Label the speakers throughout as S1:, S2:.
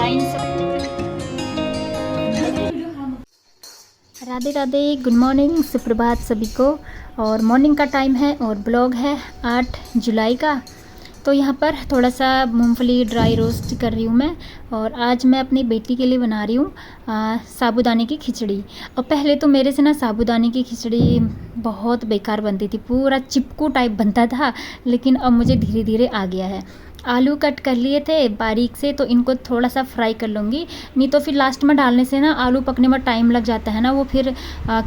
S1: Line से। Radhe Radhe, good morning, सुप्रभात सभी को। और मॉर्निंग का टाइम है और ब्लॉग है 8 जुलाई का। तो यहाँ पर थोड़ा सा मूंगफली ड्राई रोस्ट कर रही हूँ मैं। और आज मैं अपनी बेटी के लिए बना रही हूँ साबूदाने की खिचड़ी। और पहले तो मेरे से ना साबूदाने की खिचड़ी बहुत बेकार बनती थी, पूरा चिपकू टाइप बनता था। लेकिन अब मुझे धीरे धीरे आ गया है। आलू कट कर लिए थे बारीक से, तो इनको थोड़ा सा फ्राई कर लूँगी। नहीं तो फिर लास्ट में डालने से ना आलू पकने में टाइम लग जाता है ना, वो फिर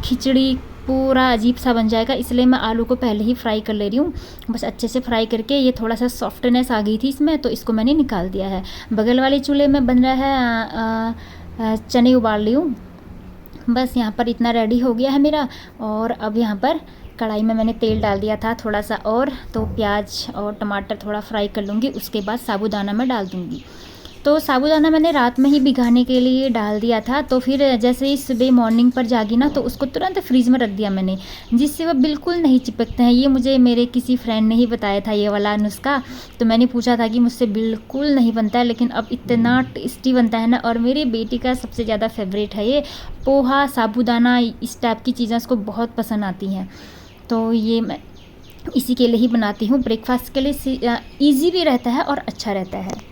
S1: खिचड़ी पूरा अजीब सा बन जाएगा। इसलिए मैं आलू को पहले ही फ्राई कर ले रही हूँ। बस अच्छे से फ्राई करके ये थोड़ा सा सॉफ्टनेस आ गई थी इसमें, तो इसको मैंने निकाल दिया है। बगल वाले चूल्हे में बन रहा है चने उबाल रही हूँ। बस यहाँ पर इतना रेडी हो गया है मेरा। और अब यहाँ पर कढ़ाई में मैंने तेल डाल दिया था थोड़ा सा, और तो प्याज और टमाटर थोड़ा फ्राई कर लूँगी। उसके बाद साबूदाना मैं डाल दूँगी। तो साबूदाना मैंने रात में ही भिगाने के लिए डाल दिया था। तो फिर जैसे ही सुबह मॉर्निंग पर जागी ना, तो उसको तुरंत फ्रीज में रख दिया मैंने, जिससे वह बिल्कुल नहीं चिपकते हैं। ये मुझे मेरे किसी फ्रेंड ने ही बताया था ये वाला नुस्खा। तो मैंने पूछा था कि मुझसे बिल्कुल नहीं बनता है, लेकिन अब इतना टेस्टी बनता है ना। और मेरी बेटी का सबसे ज़्यादा फेवरेट है ये पोहा, साबूदाना, इस टाइप की चीज़ें उसको बहुत पसंद आती हैं। तो ये मैं इसी के लिए ही बनाती हूँ, ब्रेकफास्ट के लिए। ईजी भी रहता है और अच्छा रहता है।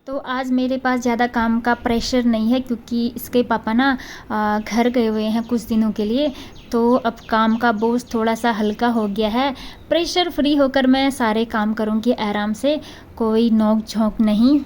S1: तो आज मेरे पास ज़्यादा काम का प्रेशर नहीं है, क्योंकि इसके पापा ना घर गए हुए हैं कुछ दिनों के लिए। तो अब काम का बोझ थोड़ा सा हल्का हो गया है। प्रेशर फ्री होकर मैं सारे काम करूँगी आराम से, कोई नोक झोंक नहीं।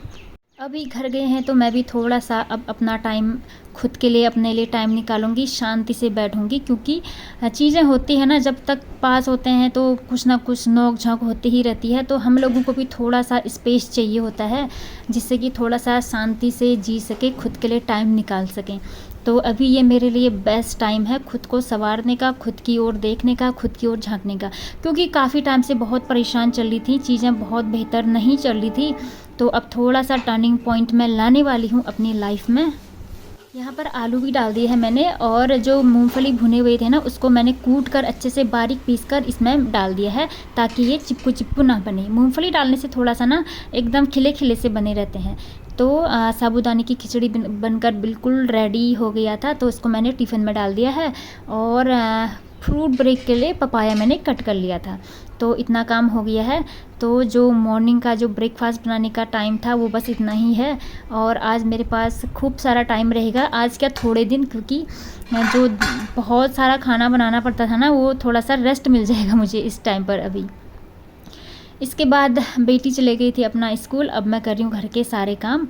S1: अभी घर गए हैं तो मैं भी थोड़ा सा अब अपना टाइम खुद के लिए, अपने लिए टाइम निकालूंगी, शांति से बैठूंगी। क्योंकि चीज़ें होती हैं ना, जब तक पास होते हैं तो कुछ ना कुछ नोक झोंक होती ही रहती है। तो हम लोगों को भी थोड़ा सा स्पेस चाहिए होता है, जिससे कि थोड़ा सा शांति से जी सके, खुद के लिए टाइम निकाल सकें। तो अभी ये मेरे लिए बेस्ट टाइम है खुद को संवारने का, खुद की ओर देखने का, खुद की ओर झांकने का। क्योंकि काफ़ी टाइम से बहुत परेशान चल रही थी, चीज़ें बहुत बेहतर नहीं चल रही थी। तो अब थोड़ा सा टर्निंग पॉइंट मैं लाने वाली हूँ अपनी लाइफ में। यहाँ पर आलू भी डाल दिए हैं मैंने, और जो मूंगफली भुने हुए थे ना, उसको मैंने कूट कर अच्छे से बारीक पीस कर इसमें डाल दिया है, ताकि ये चिपकू चिपकू ना बने। मूंगफली डालने से थोड़ा सा ना एकदम खिले खिले से बने रहते हैं। तो साबूदाने की खिचड़ी बनकर बिल्कुल रेडी हो गया था। तो इसको मैंने टिफ़िन में डाल दिया है। और फ्रूट ब्रेक के लिए पपाया मैंने कट कर लिया था। तो इतना काम हो गया है। तो जो मॉर्निंग का जो ब्रेकफास्ट बनाने का टाइम था वो बस इतना ही है। और आज मेरे पास खूब सारा टाइम रहेगा, आज क्या थोड़े दिन, क्योंकि जो बहुत सारा खाना बनाना पड़ता था ना, वो थोड़ा सा रेस्ट मिल जाएगा मुझे इस टाइम पर अभी। इसके बाद बेटी चले गई थी अपना स्कूल। अब मैं कर रही हूँ घर के सारे काम।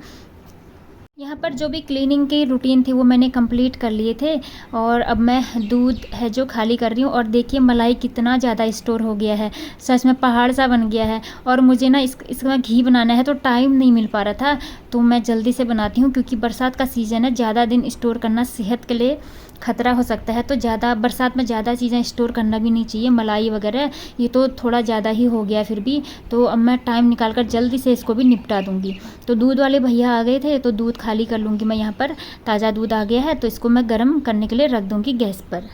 S1: यहाँ पर जो भी क्लीनिंग की रूटीन थी वो मैंने कंप्लीट कर लिए थे। और अब मैं दूध है जो खाली कर रही हूँ। और देखिए मलाई कितना ज़्यादा स्टोर हो गया है, सच में पहाड़ सा बन गया है। और मुझे ना इसका घी बनाना है, तो टाइम नहीं मिल पा रहा था। तो मैं जल्दी से बनाती हूँ, क्योंकि बरसात का सीज़न है, ज़्यादा दिन स्टोर करना सेहत के लिए खतरा हो सकता है। तो ज़्यादा बरसात में ज़्यादा चीज़ें स्टोर करना भी नहीं चाहिए, मलाई वगैरह। ये तो थोड़ा ज़्यादा ही हो गया फिर भी। तो अब मैं टाइम निकाल कर जल्दी से इसको भी निपटा दूँगी। तो दूध वाले भैया आ गए थे, तो दूध खाली कर लूँगी मैं। यहाँ पर ताज़ा दूध आ गया है, तो इसको मैं गर्म करने के लिए रख दूँगी गैस पर।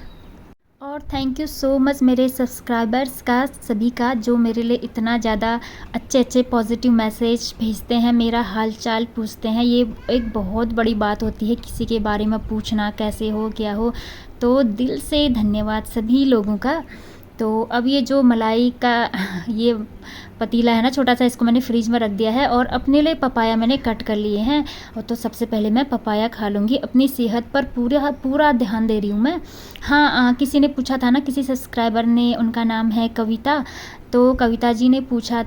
S1: और थैंक यू सो मच मेरे सब्सक्राइबर्स का, सभी का, जो मेरे लिए इतना ज़्यादा अच्छे अच्छे पॉजिटिव मैसेज भेजते हैं, मेरा हाल चाल पूछते हैं। ये एक बहुत बड़ी बात होती है, किसी के बारे में पूछना, कैसे हो, क्या हो। तो दिल से धन्यवाद सभी लोगों का। तो अब ये जो मलाई का ये पतीला है ना छोटा सा, इसको मैंने फ्रीज में रख दिया है। और अपने लिए पपाया मैंने कट कर लिए हैं। और तो सबसे पहले मैं पपाया खा लूँगी। अपनी सेहत पर पूरा पूरा ध्यान दे रही हूँ मैं। हाँ, किसी ने पूछा था ना, किसी सब्सक्राइबर ने, उनका नाम है कविता। तो कविता जी ने पूछा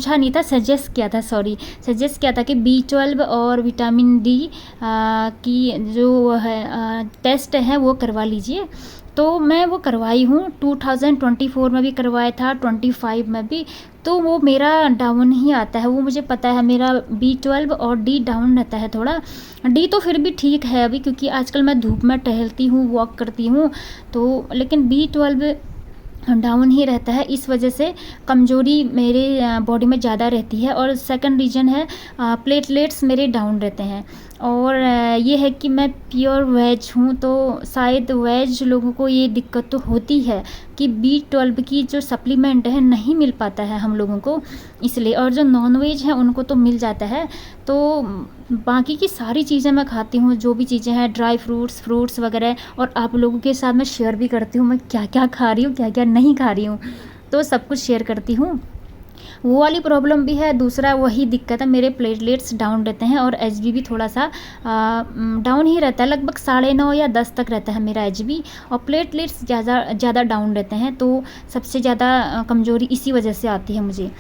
S1: नहीं था, सजेस्ट किया था, सजेस्ट किया था कि B12 और विटामिन D की जो है टेस्ट है वो करवा लीजिए। तो मैं वो करवाई हूँ, 2024 में भी करवाया था, 25 में भी। तो वो मेरा डाउन ही आता है, वो मुझे पता है। मेरा B12 और D डाउन रहता है थोड़ा। D तो फिर भी ठीक है अभी, क्योंकि आजकल मैं धूप में टहलती हूँ, वॉक करती हूँ। तो लेकिन B12 डाउन ही रहता है। इस वजह से कमज़ोरी मेरे बॉडी में ज़्यादा रहती है। और सेकंड रीज़न है प्लेटलेट्स मेरे डाउन रहते हैं। और ये है कि मैं प्योर वेज हूँ, तो शायद वेज लोगों को ये दिक्कत तो होती है कि B12 की जो सप्लीमेंट है नहीं मिल पाता है हम लोगों को, इसलिए। और जो नॉन वेज हैं उनको तो मिल जाता है। तो बाकी की सारी चीज़ें मैं खाती हूँ, जो भी चीज़ें हैं, ड्राई फ्रूट्स वगैरह, और आप लोगों के साथ मैं शेयर भी करती हूँ मैं क्या क्या खा रही हूँ, क्या क्या नहीं खा रही हूँ, तो सब कुछ शेयर करती हूँ। वो वाली प्रॉब्लम भी है। दूसरा वही दिक्कत है, मेरे प्लेटलेट्स डाउन रहते हैं और HB भी थोड़ा सा डाउन ही रहता है, लगभग 9.5 या 10 तक रहता है मेरा HB, और प्लेटलेट्स ज़्यादा डाउन रहते हैं। तो सबसे ज़्यादा कमज़ोरी इसी वजह से आती है मुझे।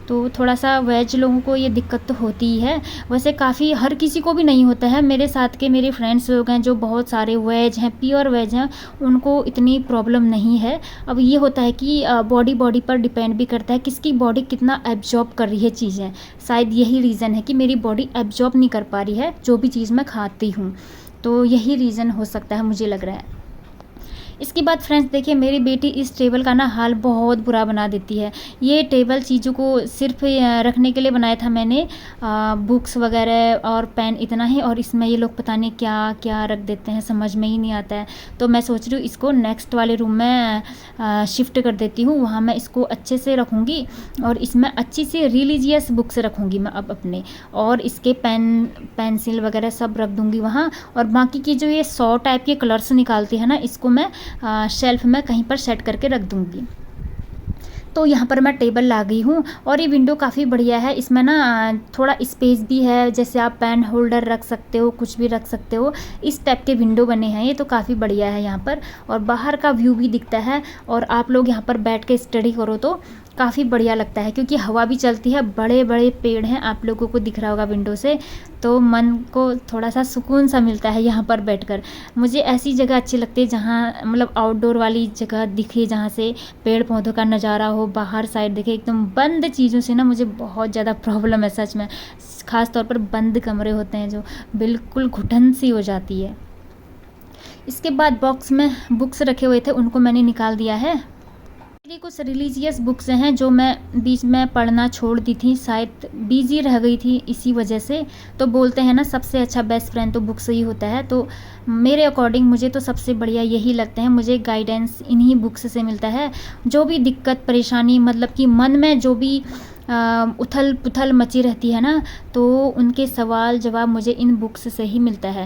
S1: तो थोड़ा सा वेज लोगों को ये दिक्कत तो होती ही है। वैसे काफ़ी हर किसी को भी नहीं होता है। मेरे साथ के मेरे फ्रेंड्स लोग हैं जो बहुत सारे वेज हैं, प्योर वेज हैं, उनको इतनी प्रॉब्लम नहीं है। अब ये होता है कि बॉडी पर डिपेंड भी करता है किसकी बॉडी कितना एब्जॉर्ब कर रही है चीज़ें। शायद यही रीज़न है कि मेरी बॉडी एब्जॉर्ब नहीं कर पा रही है जो भी चीज़ मैं खाती हूँ, तो यही रीज़न हो सकता है, मुझे लग रहा है। इसके बाद फ्रेंड्स देखिए, मेरी बेटी इस टेबल का ना हाल बहुत बुरा बना देती है। ये टेबल चीज़ों को सिर्फ रखने के लिए बनाया था मैंने, बुक्स वगैरह और पेन, इतना ही, और इसमें ये लोग पता नहीं क्या क्या रख देते हैं, समझ में ही नहीं आता है। तो मैं सोच रही हूँ इसको नेक्स्ट वाले रूम में शिफ्ट कर देती हूँ, वहाँ मैं इसको अच्छे से रखूँगी और इसमें अच्छी सी रिलीजियस बुक्स रखूँगी मैं अब अपने, और इसके पेंसिल वगैरह सब रख दूँगी वहाँ। और बाकी की जो ये 100 टाइप के कलर्स निकालती है ना, इसको मैं शेल्फ में कहीं पर सेट करके रख दूँगी। तो यहाँ पर मैं टेबल ला गई हूँ, और ये विंडो काफ़ी बढ़िया है। इसमें ना थोड़ा स्पेस भी है, जैसे आप पेन होल्डर रख सकते हो, कुछ भी रख सकते हो, इस टाइप के विंडो बने हैं ये, तो काफ़ी बढ़िया है यहाँ पर। और बाहर का व्यू भी दिखता है, और आप लोग यहाँ पर बैठ के स्टडी करो तो काफ़ी बढ़िया लगता है, क्योंकि हवा भी चलती है, बड़े बड़े पेड़ हैं, आप लोगों को दिख रहा होगा विंडो से, तो मन को थोड़ा सा सुकून सा मिलता है यहाँ पर बैठकर। मुझे ऐसी जगह अच्छी लगती है जहाँ मतलब आउटडोर वाली जगह दिखे, जहाँ से पेड़ पौधों का नज़ारा हो, बाहर साइड दिखे। एकदम बंद चीज़ों से ना मुझे बहुत ज़्यादा प्रॉब्लम है सच में, ख़ास तौर पर बंद कमरे होते हैं जो बिल्कुल घुटन सी हो जाती है। इसके बाद बॉक्स में बुक्स रखे हुए थे, उनको मैंने निकाल दिया है। मेरी कुछ रिलीजियस बुक्स हैं जो मैं बीच में पढ़ना छोड़ दी थी, शायद बिजी रह गई थी इसी वजह से। तो बोलते हैं ना, सबसे अच्छा बेस्ट फ्रेंड तो बुक्स ही होता है। तो मेरे अकॉर्डिंग मुझे तो सबसे बढ़िया यही लगते हैं, मुझे गाइडेंस इन्हीं बुक्स से मिलता है। जो भी दिक्कत परेशानी, मतलब कि मन में जो भी उथल पुथल मची रहती है ना, तो उनके सवाल जवाब मुझे इन बुक्स से ही मिलता है।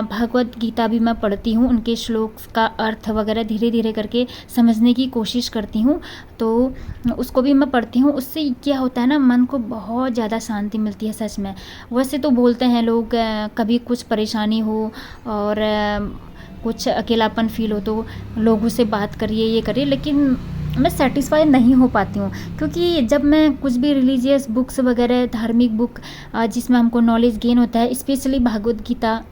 S1: भगवत गीता भी मैं पढ़ती हूँ, उनके श्लोक का अर्थ वगैरह धीरे धीरे करके समझने की कोशिश करती हूँ, तो उसको भी मैं पढ़ती हूँ। उससे क्या होता है ना, मन को बहुत ज़्यादा शांति मिलती है सच में। वैसे तो बोलते हैं लोग कभी कुछ परेशानी हो और कुछ अकेलापन फील हो तो लोगों से बात करिए, ये करिए, लेकिन मैं सेटिस्फाई नहीं हो पाती हूँ, क्योंकि जब मैं कुछ भी रिलीजियस बुक्स वगैरह, धार्मिक बुक जिसमें हमको नॉलेज गेन होता है, स्पेशली भागवत गीता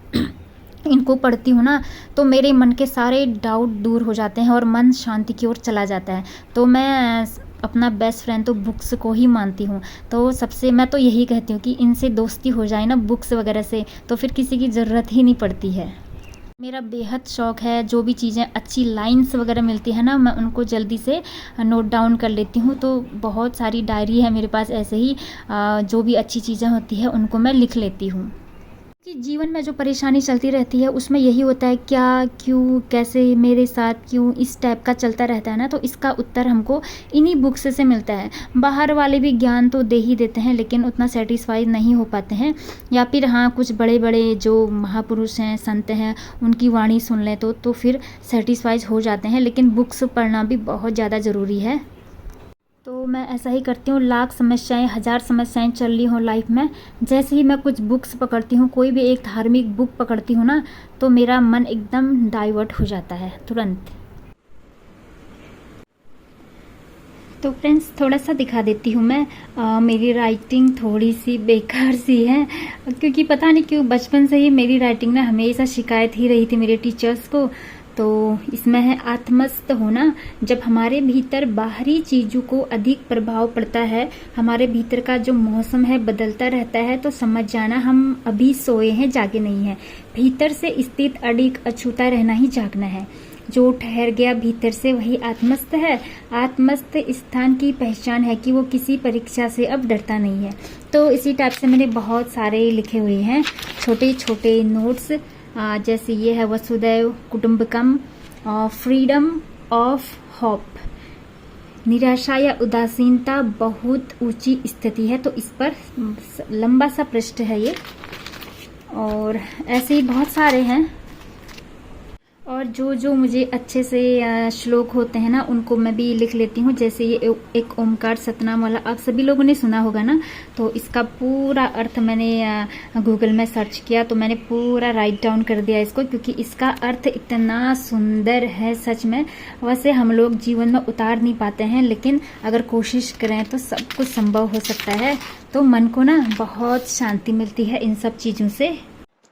S1: इनको पढ़ती हूँ ना, तो मेरे मन के सारे डाउट दूर हो जाते हैं और मन शांति की ओर चला जाता है। तो मैं अपना बेस्ट फ्रेंड तो बुक्स को ही मानती हूँ। तो सबसे मैं तो यही कहती हूँ कि इनसे दोस्ती हो जाए ना, बुक्स वगैरह से, तो फिर किसी की ज़रूरत ही नहीं पड़ती है। मेरा बेहद शौक़ है, जो भी चीज़ें अच्छी लाइंस वगैरह मिलती है ना, मैं उनको जल्दी से नोट डाउन कर लेती हूँ। तो बहुत सारी डायरी है मेरे पास ऐसे ही, जो भी अच्छी चीज़ें होती है उनको मैं लिख लेती हूँ। कि जीवन में जो परेशानी चलती रहती है उसमें यही होता है, क्या, क्यों, कैसे, मेरे साथ क्यों, इस टाइप का चलता रहता है ना, तो इसका उत्तर हमको इन्हीं बुक्स से मिलता है। बाहर वाले भी ज्ञान तो दे ही देते हैं, लेकिन उतना सेटिस्फाई नहीं हो पाते हैं। या फिर हाँ, कुछ बड़े बड़े जो महापुरुष हैं, संत हैं, उनकी वाणी सुन लें तो फिर सेटिस्फाइज हो जाते हैं, लेकिन बुक्स पढ़ना भी बहुत ज़्यादा ज़रूरी है। तो मैं ऐसा ही करती हूँ, लाख समस्याएं, हज़ार समस्याएं चल रही हों लाइफ में, जैसे ही मैं कुछ बुक्स पकड़ती हूँ, कोई भी एक धार्मिक बुक पकड़ती हूँ ना, तो मेरा मन एकदम डाइवर्ट हो जाता है तुरंत। तो फ्रेंड्स थोड़ा सा दिखा देती हूँ मैं, मेरी राइटिंग थोड़ी सी बेकार सी है, क्योंकि पता नहीं क्यों बचपन से ही मेरी राइटिंग ना हमेशा शिकायत ही रही थी मेरे टीचर्स को। तो इसमें है आत्मस्थ होना। जब हमारे भीतर बाहरी चीज़ों को अधिक प्रभाव पड़ता है, हमारे भीतर का जो मौसम है बदलता रहता है, तो समझ जाना हम अभी सोए हैं, जागे नहीं हैं। भीतर से स्थित अडिग अछूता रहना ही जागना है। जो ठहर गया भीतर से वही आत्मस्थ है। आत्मस्थ स्थान की पहचान है कि वो किसी परीक्षा से अब डरता नहीं है। तो इसी टाइप से मैंने बहुत सारे लिखे हुए हैं छोटे छोटे नोट्स, जैसे ये है वसुदैव कुटुंबकम, फ्रीडम ऑफ होप, निराशा या उदासीनता बहुत ऊंची स्थिति है। तो इस पर लंबा सा पृष्ठ है ये, और ऐसे ही बहुत सारे हैं। और जो जो मुझे अच्छे से श्लोक होते हैं ना, उनको मैं भी लिख लेती हूँ। जैसे ये एक ओमकार सतनाम वाला आप सभी लोगों ने सुना होगा ना, तो इसका पूरा अर्थ मैंने गूगल में सर्च किया, तो मैंने पूरा राइट डाउन कर दिया इसको, क्योंकि इसका अर्थ इतना सुंदर है सच में। वैसे हम लोग जीवन में उतार नहीं पाते हैं, लेकिन अगर कोशिश करें तो सब कुछ संभव हो सकता है। तो मन को ना बहुत शांति मिलती है इन सब चीज़ों से।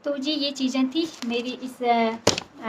S1: तो जी ये चीज़ें थी मेरी इस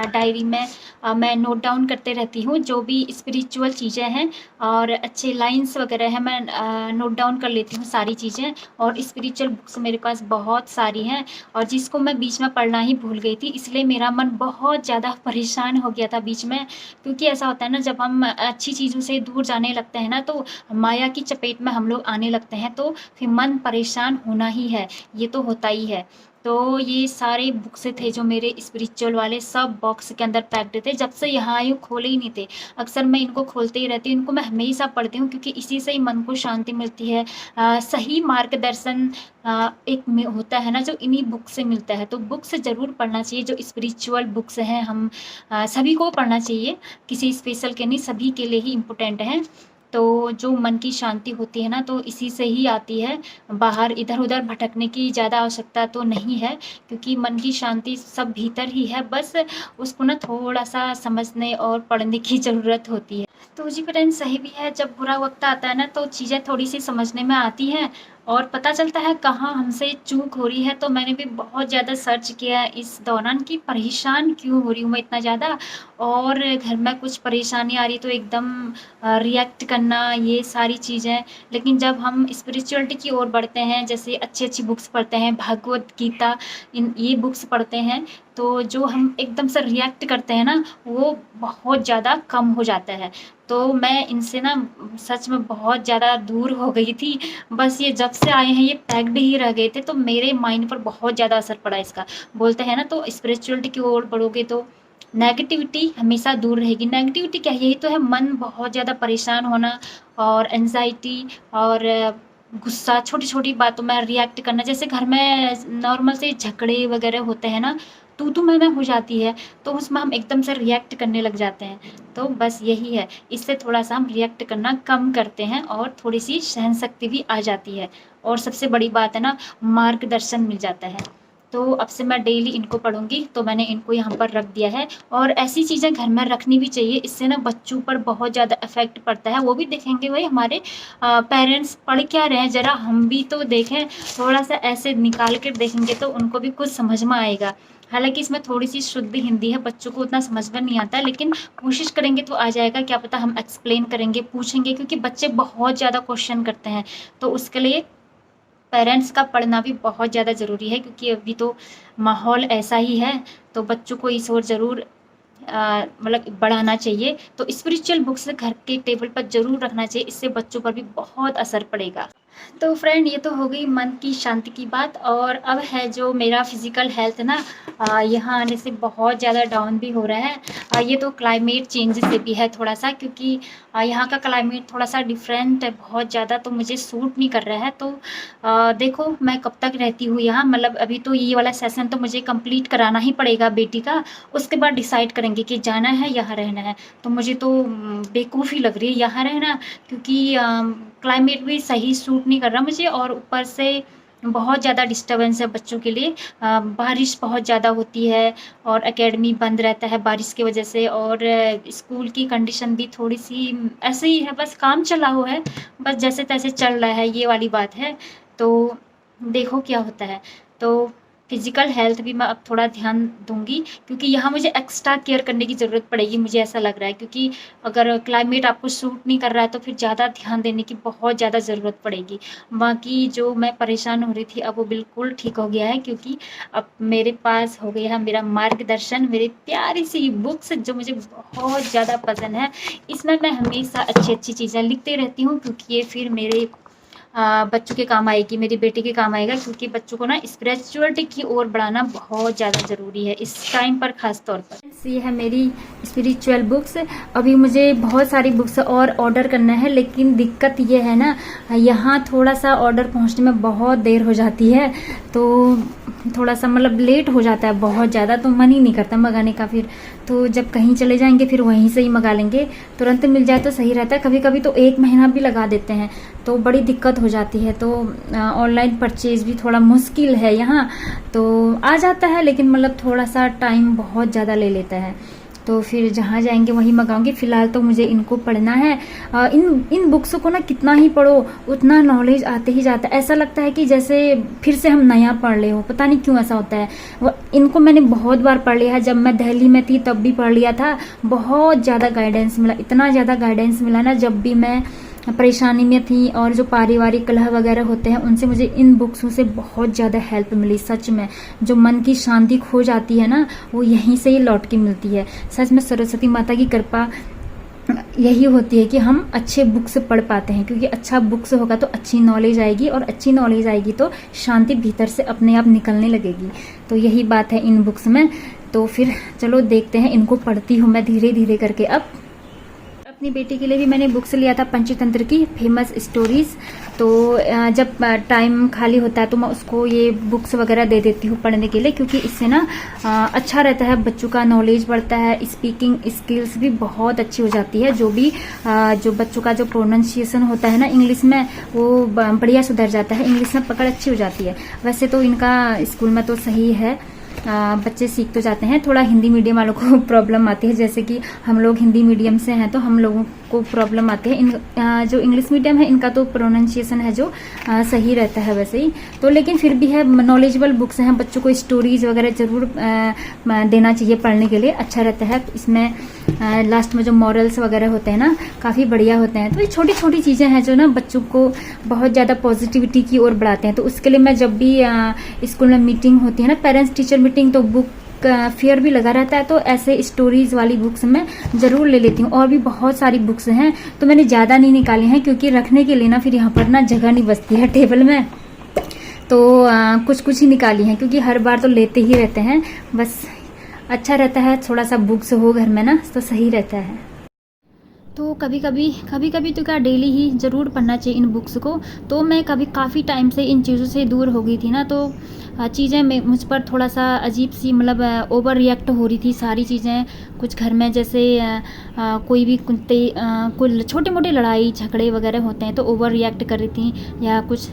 S1: डायरी में। मैं नोट डाउन करते रहती हूँ जो भी स्पिरिचुअल चीज़ें हैं और अच्छे लाइंस वगैरह हैं, मैं नोट डाउन कर लेती हूँ सारी चीज़ें। और स्पिरिचुअल बुक्स मेरे पास बहुत सारी हैं, और जिसको मैं बीच में पढ़ना ही भूल गई थी, इसलिए मेरा मन बहुत ज़्यादा परेशान हो गया था बीच में। क्योंकि ऐसा होता है ना, जब हम अच्छी चीज़ों से दूर जाने लगते हैं ना, तो माया की चपेट में हम लोग आने लगते हैं, तो फिर मन परेशान होना ही है, ये तो होता ही है। तो ये सारे बुक्स थे जो मेरे स्पिरिचुअल वाले, सब बॉक्स के अंदर पैक्ड थे। जब से यहाँ आई हूँ खोले ही नहीं थे। अक्सर मैं इनको खोलते ही रहती हूँ, इनको मैं हमेशा पढ़ती हूँ, क्योंकि इसी से ही मन को शांति मिलती है। सही मार्गदर्शन एक में होता है ना, जो इन्हीं बुक से मिलता है। तो बुक्स ज़रूर पढ़ना चाहिए, जो स्पिरिचुअल बुक्स हैं हम सभी को पढ़ना चाहिए, किसी स्पेशल के नहीं, सभी के लिए ही इम्पोर्टेंट है। तो जो मन की शांति होती है ना, तो इसी से ही आती है। बाहर इधर उधर भटकने की ज़्यादा आवश्यकता तो नहीं है, क्योंकि मन की शांति सब भीतर ही है, बस उसको ना थोड़ा सा समझने और पढ़ने की ज़रूरत होती है। तो जी फ्रेंड्स, सही भी है, जब बुरा वक्त आता है ना, तो चीज़ें थोड़ी सी समझने में आती हैं और पता चलता है कहाँ हमसे चूक हो रही है। तो मैंने भी बहुत ज़्यादा सर्च किया इस दौरान कि परेशान क्यों हो रही हूँ मैं इतना ज़्यादा, और घर में कुछ परेशानी आ रही तो एकदम रिएक्ट करना, ये सारी चीज़ें। लेकिन जब हम स्पिरिचुअलिटी की ओर बढ़ते हैं, जैसे अच्छी अच्छी बुक्स पढ़ते हैं, भागवत गीता, ये बुक्स पढ़ते हैं, तो जो हम एकदम से रिएक्ट करते हैं ना, वो बहुत ज़्यादा कम हो जाता है। तो मैं इनसे ना सच में बहुत ज़्यादा दूर हो गई थी। बस ये जब से आए हैं ये पैक्ड ही रह गए थे, तो मेरे माइंड पर बहुत ज़्यादा असर पड़ा इसका। बोलते हैं ना, तो स्पिरिचुअलिटी की ओर बढ़ोगे तो नेगेटिविटी हमेशा दूर रहेगी। नेगेटिविटी क्या है, यही तो है, मन बहुत ज़्यादा परेशान होना और एंजाइटी और गुस्सा, छोटी छोटी बातों में रिएक्ट करना। जैसे घर में नॉर्मल से झगड़े वगैरह होते हैं ना, तू मैं हो जाती है, तो उसमें हम एकदम से रिएक्ट करने लग जाते हैं। तो बस यही है, इससे थोड़ा सा हम रिएक्ट करना कम करते हैं और थोड़ी सी सहन शक्ति भी आ जाती है। और सबसे बड़ी बात है ना, मार्गदर्शन मिल जाता है। तो अब से मैं डेली इनको पढ़ूंगी, तो मैंने इनको यहाँ पर रख दिया है। और ऐसी चीज़ें घर में रखनी भी चाहिए, इससे ना बच्चों पर बहुत ज़्यादा इफेक्ट पड़ता है। वो भी देखेंगे भाई हमारे पेरेंट्स पढ़ क्या रहे हैं, ज़रा हम भी तो देखें, थोड़ा सा ऐसे निकाल कर देखेंगे तो उनको भी कुछ समझ में आएगा। हालांकि इसमें थोड़ी सी शुद्ध हिंदी है, बच्चों को उतना समझ में नहीं आता, लेकिन कोशिश करेंगे तो आ जाएगा। क्या पता हम एक्सप्लेन करेंगे, पूछेंगे, क्योंकि बच्चे बहुत ज़्यादा क्वेश्चन करते हैं। तो उसके लिए पेरेंट्स का पढ़ना भी बहुत ज़्यादा ज़रूरी है, क्योंकि अभी तो माहौल ऐसा ही है। तो बच्चों को इस ओर ज़रूर मतलब बढ़ाना चाहिए। तो स्पिरिचुअल बुक्स घर के टेबल पर ज़रूर रखना चाहिए, इससे बच्चों पर भी बहुत असर पड़ेगा। तो फ्रेंड, ये तो हो गई मन की शांति की बात। और अब है जो मेरा फिज़िकल हेल्थ ना, यहाँ आने से बहुत ज़्यादा डाउन भी हो रहा है। ये तो क्लाइमेट चेंज से भी है थोड़ा सा, क्योंकि यहाँ का क्लाइमेट थोड़ा सा डिफरेंट है बहुत ज़्यादा, तो मुझे सूट नहीं कर रहा है। तो देखो मैं कब तक रहती हूँ यहाँ, मतलब अभी तो ये वाला सेशन तो मुझे कंप्लीट कराना ही पड़ेगा बेटी का, उसके बाद डिसाइड करेंगे कि जाना है यहाँ रहना है। तो मुझे तो बेवकूफ़ी लग रही है यहाँ रहना, क्योंकि क्लाइमेट भी सही सूट नहीं कर रहा मुझे, और ऊपर से बहुत ज़्यादा डिस्टर्बेंस है बच्चों के लिए। बारिश बहुत ज़्यादा होती है और एकेडमी बंद रहता है बारिश की वजह से, और स्कूल की कंडीशन भी थोड़ी सी ऐसे ही है, बस काम चला हुआ है, बस जैसे तैसे चल रहा है, ये वाली बात है। तो देखो क्या होता है। तो फिज़िकल हेल्थ भी मैं अब थोड़ा ध्यान दूँगी, क्योंकि यहाँ मुझे एक्स्ट्रा केयर करने की ज़रूरत पड़ेगी, मुझे ऐसा लग रहा है। क्योंकि अगर क्लाइमेट आपको सूट नहीं कर रहा है तो फिर ज़्यादा ध्यान देने की बहुत ज़्यादा ज़रूरत पड़ेगी। बाकी जो मैं परेशान हो रही थी अब वो बिल्कुल ठीक हो गया है, क्योंकि अब मेरे पास हो गया है मेरा मार्गदर्शन, मेरी प्यारी-सी बुक्स जो मुझे बहुत ज़्यादा पसंद है। इसमें मैं हमेशा अच्छी-अच्छी चीज़ें लिखती रहती हूँ, क्योंकि ये फिर मेरे बच्चों के काम आएगी, मेरी बेटी के काम आएगा, क्योंकि बच्चों को ना स्पिरिचुअलिटी की ओर बढ़ाना बहुत ज़्यादा ज़रूरी है इस टाइम पर, ख़ास तौर पर। ये है मेरी स्पिरिचुअल बुक्स। अभी मुझे बहुत सारी बुक्स और ऑर्डर करना है, लेकिन दिक्कत ये है ना, यहाँ थोड़ा सा ऑर्डर पहुँचने में बहुत देर हो जाती है, तो थोड़ा सा मतलब लेट हो जाता है बहुत ज़्यादा, तो मन ही नहीं करता मंगाने का। फिर तो जब कहीं चले जाएंगे फिर वहीं से ही मंगा लेंगे, तुरंत मिल जाए तो सही रहता है। कभी कभी तो 1 महीना भी लगा देते हैं, तो बड़ी दिक्कत हो जाती है। तो ऑनलाइन परचेज़ भी थोड़ा मुश्किल है यहाँ, तो आ जाता है लेकिन मतलब थोड़ा सा टाइम बहुत ज़्यादा ले लेता है। तो फिर जहाँ जाएंगे वहीं मंगाऊंगी। फ़िलहाल तो मुझे इनको पढ़ना है। इन बुक्स को ना कितना ही पढ़ो उतना नॉलेज आते ही जाता है। ऐसा लगता है कि जैसे फिर से हम नया पढ़ ले हो, पता नहीं क्यों ऐसा होता है। इनको मैंने बहुत बार पढ़ लिया है, जब मैं दिल्ली में थी तब भी पढ़ लिया था। बहुत ज़्यादा गाइडेंस मिला, इतना ज़्यादा गाइडेंस मिला ना, जब भी मैं परेशानी में थी और जो पारिवारिक कलह वगैरह होते हैं उनसे मुझे इन बुक्सों से बहुत ज़्यादा हेल्प मिली। सच में जो मन की शांति खो जाती है ना, वो यहीं से ही लौट के मिलती है। सच में सरस्वती माता की कृपा यही होती है कि हम अच्छे बुक्स पढ़ पाते हैं, क्योंकि अच्छा बुक्स होगा तो अच्छी नॉलेज आएगी, और अच्छी नॉलेज आएगी तो शांति भीतर से अपने आप निकलने लगेगी। तो यही बात है इन बुक्स में। तो फिर चलो देखते हैं, इनको पढ़ती हूँ मैं धीरे धीरे करके। अब अपनी बेटी के लिए भी मैंने बुक्स लिया था पंचतंत्र की फेमस स्टोरीज़। तो जब टाइम खाली होता है तो मैं उसको ये बुक्स वगैरह दे देती हूँ पढ़ने के लिए, क्योंकि इससे ना अच्छा रहता है, बच्चों का नॉलेज बढ़ता है, स्पीकिंग स्किल्स भी बहुत अच्छी हो जाती है। जो भी जो बच्चों का जो प्रोनाउंसिएशन होता है ना इंग्लिश में, वो बढ़िया सुधर जाता है, इंग्लिश में पकड़ अच्छी हो जाती है। वैसे तो इनका स्कूल में तो सही है, बच्चे सीख तो जाते हैं। थोड़ा हिंदी मीडियम वालों को प्रॉब्लम आती है, जैसे कि हम लोग हिंदी मीडियम से हैं तो हम लोगों को प्रॉब्लम आती है। जो इंग्लिश मीडियम है इनका तो प्रोनाउंसिएशन है जो सही रहता है वैसे ही। तो लेकिन फिर भी है, नॉलेजेबल बुक्स हैं, बच्चों को स्टोरीज वगैरह ज़रूर देना चाहिए पढ़ने के लिए, अच्छा रहता है। इसमें लास्ट में जो मॉरल्स वगैरह होते हैं ना, काफ़ी बढ़िया होते हैं। तो ये छोटी छोटी चीज़ें हैं जो ना बच्चों को बहुत ज़्यादा पॉजिटिविटी की ओर बढ़ाते हैं। तो उसके लिए मैं जब भी स्कूल में मीटिंग होती है ना, पेरेंट्स टीचर मीटिंग, तो बुक फेयर भी लगा रहता है, तो ऐसे स्टोरीज वाली बुक्स मैं ज़रूर ले लेती हूँ। और भी बहुत सारी बुक्स हैं, तो मैंने ज़्यादा नहीं निकाली हैं, क्योंकि रखने के लिए ना फिर यहाँ पर ना जगह नहीं बचती है टेबल में। तो कुछ कुछ ही निकाली हैं, क्योंकि हर बार तो लेते ही रहते हैं। बस अच्छा रहता है थोड़ा सा बुक्स हो घर में ना, तो सही रहता है। तो कभी कभी तो क्या डेली ही ज़रूर पढ़ना चाहिए इन बुक्स को। तो मैं काफ़ी टाइम से इन चीज़ों से दूर हो गई थी ना, तो चीज़ें मुझ पर थोड़ा सा अजीब सी मतलब ओवर रिएक्ट हो रही थी सारी चीज़ें। कुछ घर में जैसे कोई भी कोई छोटे मोटे लड़ाई झगड़े वगैरह होते हैं तो ओवर रिएक्ट कर रही थी, या कुछ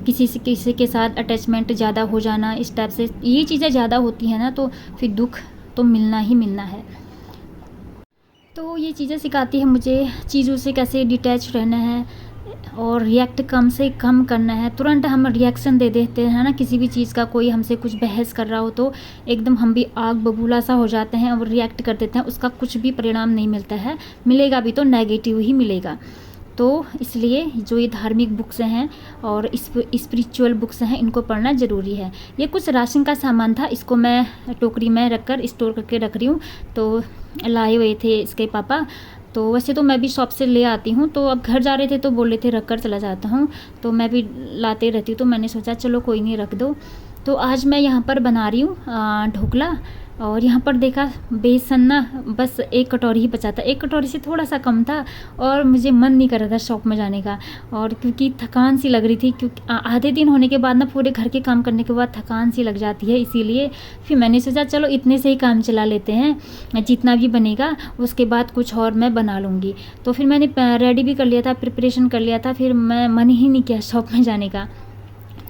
S1: किसी के साथ अटैचमेंट ज़्यादा हो जाना, इस टाइप से ये चीज़ें ज़्यादा होती हैं ना, तो फिर दुख तो मिलना ही मिलना है। तो ये चीज़ें सिखाती है मुझे चीज़ों से कैसे डिटैच रहना है, और रिएक्ट कम से कम करना है। तुरंत हम रिएक्शन दे देते हैं ना किसी भी चीज़ का, कोई हमसे कुछ बहस कर रहा हो तो एकदम हम भी आग बबूला सा हो जाते हैं और रिएक्ट कर देते हैं, उसका कुछ भी परिणाम नहीं मिलता है, मिलेगा भी तो नेगेटिव ही मिलेगा। तो इसलिए जो ये धार्मिक बुक्स हैं और स्पिरिचुअल बुक्स हैं, इनको पढ़ना ज़रूरी है। ये कुछ राशन का सामान था, इसको मैं टोकरी में रख कर स्टोर करके रख रही हूँ। तो लाए हुए थे इसके पापा, तो वैसे तो मैं भी शॉप से ले आती हूँ, तो अब घर जा रहे थे तो बोले थे रख कर चला जाता हूँ, तो मैं भी लाते रहती हूँ, तो मैंने सोचा चलो कोई नहीं रख दो। तो आज मैं यहाँ पर बना रही हूँ ढोकला, और यहाँ पर देखा बेसन ना बस 1 कटोरी ही बचा था, 1 कटोरी से थोड़ा सा कम था, और मुझे मन नहीं कर रहा था शॉप में जाने का। और क्योंकि थकान सी लग रही थी, क्योंकि आधे दिन होने के बाद ना पूरे घर के काम करने के बाद थकान सी लग जाती है, इसीलिए फिर मैंने सोचा चलो इतने से ही काम चला लेते हैं, जितना भी बनेगा उसके बाद कुछ और मैं बना लूँगी। तो फिर मैंने रेडी भी कर लिया था, प्रिपरेशन कर लिया था, फिर मैं मन ही नहीं किया शॉप में जाने का।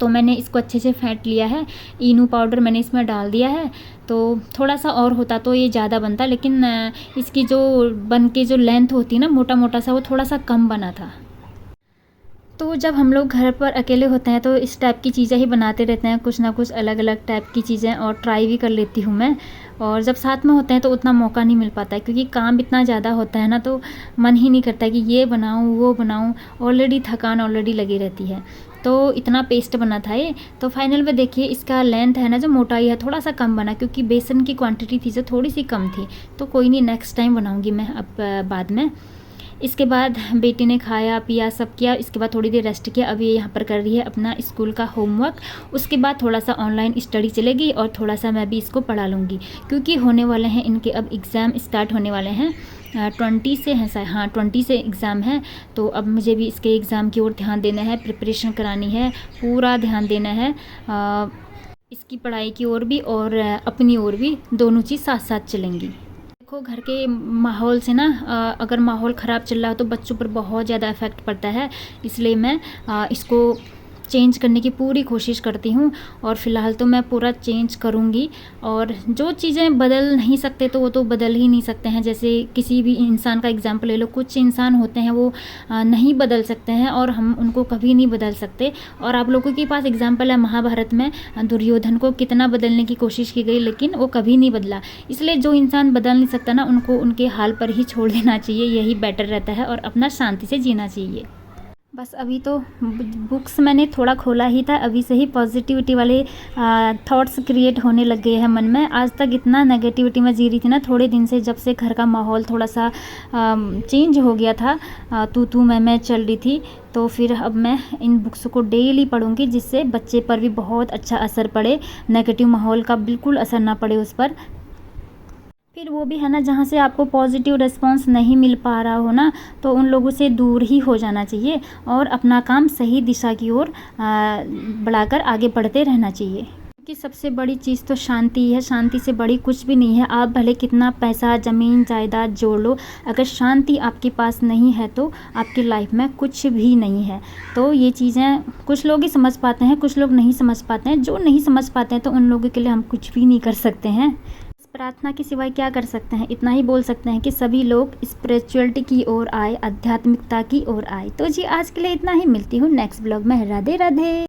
S1: तो मैंने इसको अच्छे से फेंट लिया है, इनो पाउडर मैंने इसमें डाल दिया है। तो थोड़ा सा और होता तो ये ज़्यादा बनता, लेकिन इसकी जो बन के जो लेंथ होती है ना मोटा मोटा सा, वो थोड़ा सा कम बना था। तो जब हम लोग घर पर अकेले होते हैं तो इस टाइप की चीज़ें ही बनाते रहते हैं, कुछ ना कुछ अलग अलग टाइप की चीज़ें, और ट्राई भी कर लेती हूँ मैं। और जब साथ में होते हैं तो उतना मौका नहीं मिल पाता है, क्योंकि काम इतना ज़्यादा होता है ना, तो मन ही नहीं करता कि ये बनाऊँ वो बनाऊँ, ऑलरेडी थकान ऑलरेडी लगी रहती है। तो इतना पेस्ट बना था ये। तो फाइनल में देखिए इसका लेंथ है ना, जो मोटाई है थोड़ा सा कम बना, क्योंकि बेसन की क्वांटिटी थी जो थोड़ी सी कम थी। तो कोई नहीं, नेक्स्ट टाइम बनाऊँगी मैं अब बाद में। इसके बाद बेटी ने खाया पिया सब किया, इसके बाद थोड़ी देर रेस्ट किया। अब ये यहाँ पर कर रही है अपना स्कूल का होमवर्क। उसके बाद थोड़ा सा ऑनलाइन स्टडी चलेगी और थोड़ा सा मैं भी इसको पढ़ा लूँगी, क्योंकि होने वाले हैं इनके अब एग्ज़ाम स्टार्ट होने वाले हैं। 20 से हैं, हाँ 20 से एग्ज़ाम है। तो अब मुझे भी इसके एग्ज़ाम की ओर ध्यान देना है, प्रिपरेशन करानी है, पूरा ध्यान देना है इसकी पढ़ाई की ओर भी और अपनी ओर भी, दोनों चीज़ साथ साथ चलेंगी। देखो घर के माहौल से ना, अगर माहौल ख़राब चल रहा हो तो बच्चों पर बहुत ज़्यादा इफ़ेक्ट पड़ता है। इसलिए मैं इसको चेंज करने की पूरी कोशिश करती हूँ, और फ़िलहाल तो मैं पूरा चेंज करूँगी। और जो चीज़ें बदल नहीं सकते तो वो तो बदल ही नहीं सकते हैं। जैसे किसी भी इंसान का एग्जाम्पल ले लो, कुछ इंसान होते हैं वो नहीं बदल सकते हैं, और हम उनको कभी नहीं बदल सकते। और आप लोगों के पास एग्जाम्पल है महाभारत में, दुर्योधन को कितना बदलने की कोशिश की गई लेकिन वो कभी नहीं बदला। इसलिए जो इंसान बदल नहीं सकता ना, उनको उनके हाल पर ही छोड़ देना चाहिए, यही बेटर रहता है, और अपना शांति से जीना चाहिए। बस अभी तो बुक्स मैंने थोड़ा खोला ही था, अभी से ही पॉजिटिविटी वाले थॉट्स क्रिएट होने लग गए हैं मन में। आज तक इतना नेगेटिविटी में जी रही थी ना, थोड़े दिन से, जब से घर का माहौल थोड़ा सा चेंज हो गया था, तू मैं चल रही थी। तो फिर अब मैं इन बुक्स को डेली पढ़ूंगी, जिससे बच्चे पर भी बहुत अच्छा असर पड़े, नेगेटिव माहौल का बिल्कुल असर ना पड़े उस पर। फिर वो भी है ना, जहाँ से आपको पॉजिटिव रिस्पांस नहीं मिल पा रहा हो ना, तो उन लोगों से दूर ही हो जाना चाहिए, और अपना काम सही दिशा की ओर बढ़ाकर आगे बढ़ते रहना चाहिए। कि सबसे बड़ी चीज़ तो शांति है, शांति से बड़ी कुछ भी नहीं है। आप भले कितना पैसा ज़मीन जायदाद जोड़ लो, अगर शांति आपके पास नहीं है तो आपकी लाइफ में कुछ भी नहीं है। तो ये चीज़ें कुछ लोग ही समझ पाते हैं, कुछ लोग नहीं समझ पाते हैं। जो नहीं समझ पाते हैं तो उन लोगों के लिए हम कुछ भी नहीं कर सकते हैं। प्रार्थना के सिवाय क्या कर सकते हैं? इतना ही बोल सकते हैं कि सभी लोग स्पिरिचुअलिटी की ओर आए, आध्यात्मिकता की ओर आए। तो जी आज के लिए इतना ही, मिलती हूँ नेक्स्ट ब्लॉग में। राधे राधे।